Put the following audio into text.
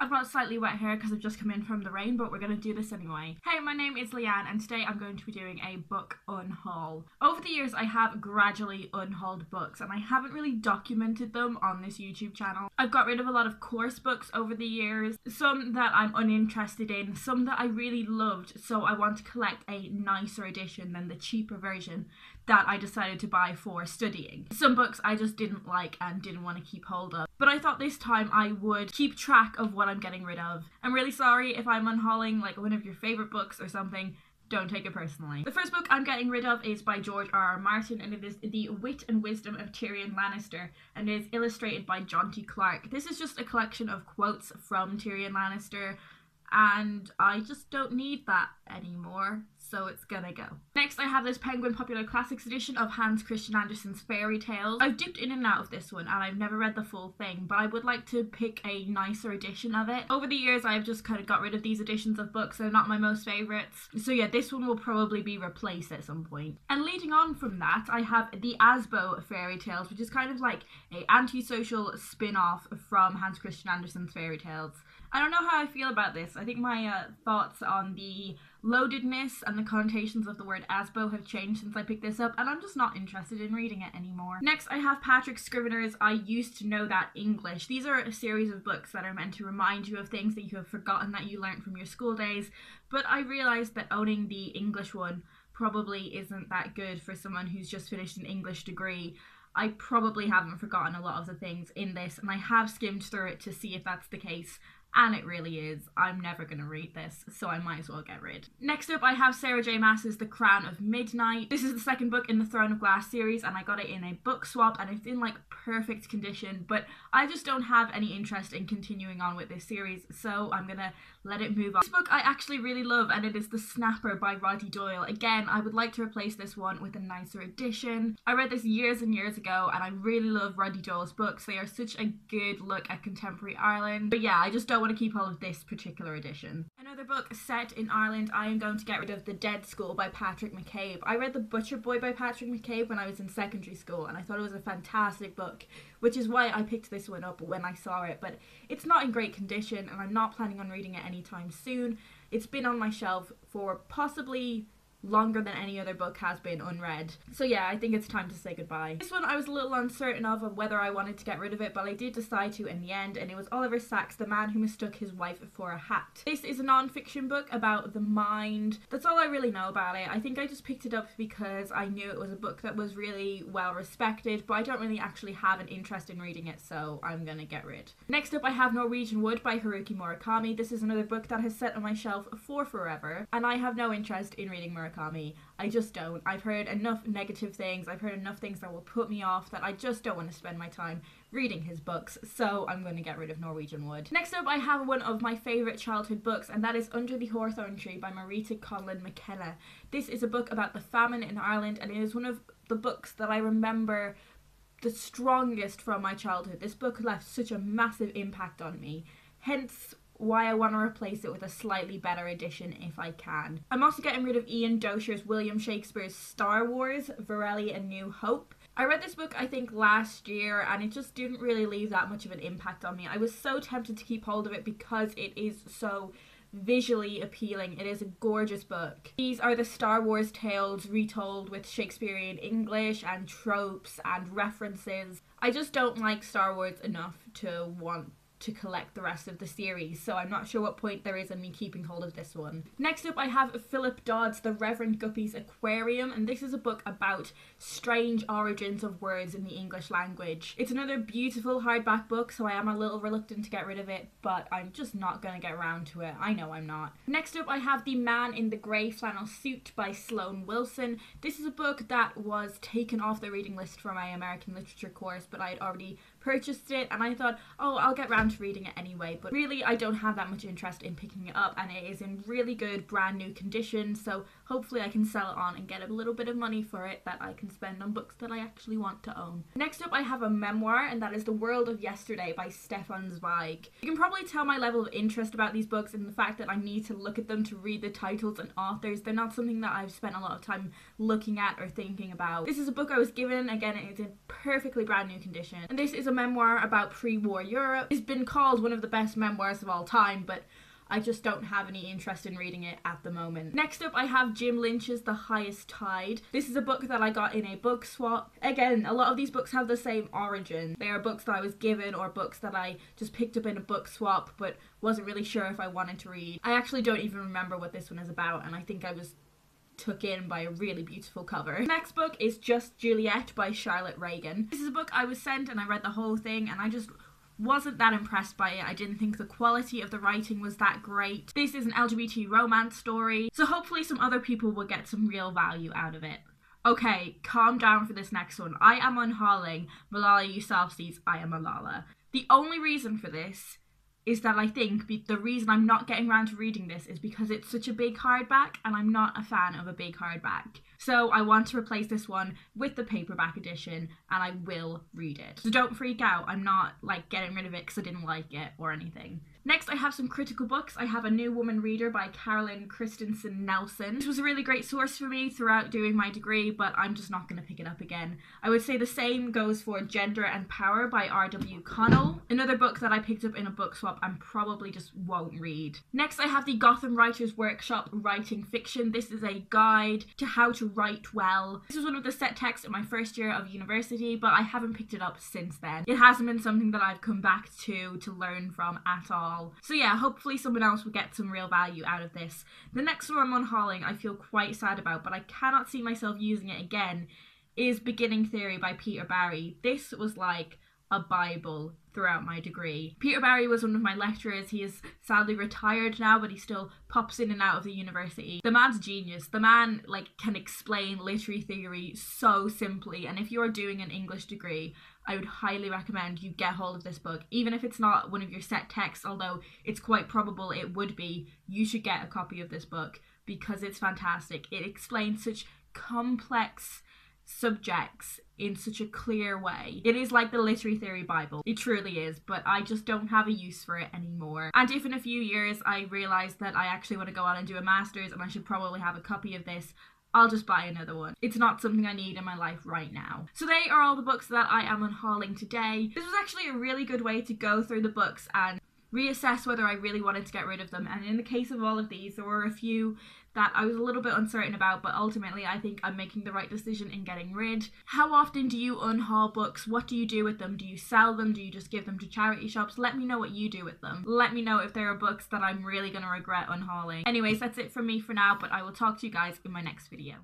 I've got slightly wet hair because I've just come in from the rain, but we're going to do this anyway. Hey, my name is Leanne and today I'm going to be doing a book unhaul. Over the years I have gradually unhauled books and I haven't really documented them on this YouTube channel. I've got rid of a lot of course books over the years, some that I'm uninterested in, some that I really loved, so I want to collect a nicer edition than the cheaper version that I decided to buy for studying. Some books I just didn't like and didn't want to keep hold of, but I thought this time I would keep track of what I'm getting rid of. I'm really sorry if I'm unhauling like one of your favourite books or something. Don't take it personally. The first book I'm getting rid of is by George R.R. Martin and it is The Wit and Wisdom of Tyrion Lannister and it is illustrated by John T. Clarke. This is just a collection of quotes from Tyrion Lannister and I just don't need that anymore, so it's gonna go. Next I have this Penguin Popular Classics edition of Hans Christian Andersen's fairy tales. I've dipped in and out of this one and I've never read the full thing, but I would like to pick a nicer edition of it. Over the years I've just kind of got rid of these editions of books, they're not my most favourites. So yeah, this one will probably be replaced at some point. And leading on from that, I have the Asbo fairy tales, which is kind of like a antisocial spin-off from Hans Christian Andersen's fairy tales. I don't know how I feel about this. I think my thoughts on the loadedness and the connotations of the word Asbo have changed since I picked this up, and I'm just not interested in reading it anymore. Next, I have Patrick Scrivener's I Used to Know That English. These are a series of books that are meant to remind you of things that you have forgotten that you learned from your school days, but I realised that owning the English one probably isn't that good for someone who's just finished an English degree. I probably haven't forgotten a lot of the things in this, and I have skimmed through it to see if that's the case. And it really is. I'm never going to read this, so I might as well get rid. Next up I have Sarah J Maas's The Crown of Midnight. This is the second book in the Throne of Glass series and I got it in a book swap and it's in like perfect condition, but I just don't have any interest in continuing on with this series, so I'm gonna let it move on. This book I actually really love and it is The Snapper by Roddy Doyle. Again, I would like to replace this one with a nicer edition. I read this years and years ago and I really love Roddy Doyle's books. They are such a good look at contemporary Ireland, but yeah, I just don't want to keep hold of this particular edition. Another book set in Ireland, I am going to get rid of The Dead School by Patrick McCabe. I read The Butcher Boy by Patrick McCabe when I was in secondary school and I thought it was a fantastic book, which is why I picked this one up when I saw it, but it's not in great condition and I'm not planning on reading it anytime soon. It's been on my shelf for possibly longer than any other book has been unread. So yeah, I think it's time to say goodbye. This one I was a little uncertain of whether I wanted to get rid of it, but I did decide to in the end, and it was Oliver Sacks' The Man Who Mistook His Wife for a Hat. This is a non-fiction book about the mind. That's all I really know about it. I think I just picked it up because I knew it was a book that was really well respected, but I don't really actually have an interest in reading it, so I'm gonna get rid. Next up I have Norwegian Wood by Haruki Murakami. This is another book that has sat on my shelf for forever, and I have no interest in reading Murakami. I just don't. I've heard enough negative things, I've heard enough things that will put me off that I just don't want to spend my time reading his books, so I'm going to get rid of Norwegian Wood. Next up I have one of my favourite childhood books and that is Under the Hawthorn Tree by Marita Conlon McKenna. This is a book about the famine in Ireland and it is one of the books that I remember the strongest from my childhood. This book left such a massive impact on me, hence why I want to replace it with a slightly better edition if I can. I'm also getting rid of Ian Dosher's William Shakespeare's Star Wars, Varelli and New Hope. I read this book I think last year and it just didn't really leave that much of an impact on me. I was so tempted to keep hold of it because it is so visually appealing. It is a gorgeous book. These are the Star Wars tales retold with Shakespearean English and tropes and references. I just don't like Star Wars enough to want to collect the rest of the series, so I'm not sure what point there is in me keeping hold of this one. Next up I have Philip Dodd's The Reverend Guppy's Aquarium, and this is a book about strange origins of words in the English language. It's another beautiful hardback book, so I am a little reluctant to get rid of it, but I'm just not gonna get around to it. I know I'm not. Next up I have The Man in the Grey Flannel Suit by Sloane Wilson. This is a book that was taken off the reading list for my American literature course, but I had already purchased it and I thought, oh, I'll get round to reading it anyway, but really I don't have that much interest in picking it up and it is in really good brand new condition, so hopefully I can sell it on and get a little bit of money for it that I can spend on books that I actually want to own. Next up I have a memoir and that is The World of Yesterday by Stefan Zweig. You can probably tell my level of interest about these books in the fact that I need to look at them to read the titles and authors. They're not something that I've spent a lot of time looking at or thinking about. This is a book I was given, again it is in perfectly brand new condition, and this is a memoir about pre-war Europe. It's been called one of the best memoirs of all time, but I just don't have any interest in reading it at the moment. Next up, I have Jim Lynch's The Highest Tide. This is a book that I got in a book swap. Again, a lot of these books have the same origin. They are books that I was given or books that I just picked up in a book swap but wasn't really sure if I wanted to read. I actually don't even remember what this one is about, and I think I was took in by a really beautiful cover. The next book is Just Juliet by Charlotte Reagan. This is a book I was sent and I read the whole thing and I just wasn't that impressed by it. I didn't think the quality of the writing was that great. This is an LGBT romance story, so hopefully some other people will get some real value out of it. Okay, calm down for this next one. I am unhauling Malala Yousafzai's I Am Malala. The only reason for this is that I think the reason I'm not getting around to reading this is because it's such a big hardback and I'm not a fan of a big hardback. So I want to replace this one with the paperback edition and I will read it. So don't freak out, I'm not like getting rid of it because I didn't like it or anything. Next I have some critical books. I have A New Woman Reader by Carolyn Christensen Nelson. This was a really great source for me throughout doing my degree, but I'm just not going to pick it up again. I would say the same goes for Gender and Power by R.W. Connell. Another book that I picked up in a book swap and probably just won't read. Next I have the Gotham Writers Workshop Writing Fiction. This is a guide to how to write well. This was one of the set texts in my first year of university, but I haven't picked it up since then. It hasn't been something that I've come back to learn from at all. So yeah, hopefully someone else will get some real value out of this. The next one I'm unhauling I feel quite sad about, but I cannot see myself using it again, is Beginning Theory by Peter Barry. This was like a Bible throughout my degree. Peter Barry was one of my lecturers. He is sadly retired now, but he still pops in and out of the university. The man's genius. The man like can explain literary theory so simply, and if you're doing an English degree, I would highly recommend you get hold of this book. Even if it's not one of your set texts, although it's quite probable it would be, you should get a copy of this book because it's fantastic. It explains such complex subjects in such a clear way. It is like the literary theory Bible. It truly is, but I just don't have a use for it anymore. And if in a few years I realise that I actually want to go on and do a master's and I should probably have a copy of this, I'll just buy another one. It's not something I need in my life right now. So they are all the books that I am unhauling today. This was actually a really good way to go through the books and reassess whether I really wanted to get rid of them. And in the case of all of these, there were a few that I was a little bit uncertain about, but ultimately I think I'm making the right decision in getting rid. How often do you unhaul books? What do you do with them? Do you sell them? Do you just give them to charity shops? Let me know what you do with them. Let me know if there are books that I'm really going to regret unhauling. Anyways, that's it from me for now, but I will talk to you guys in my next video.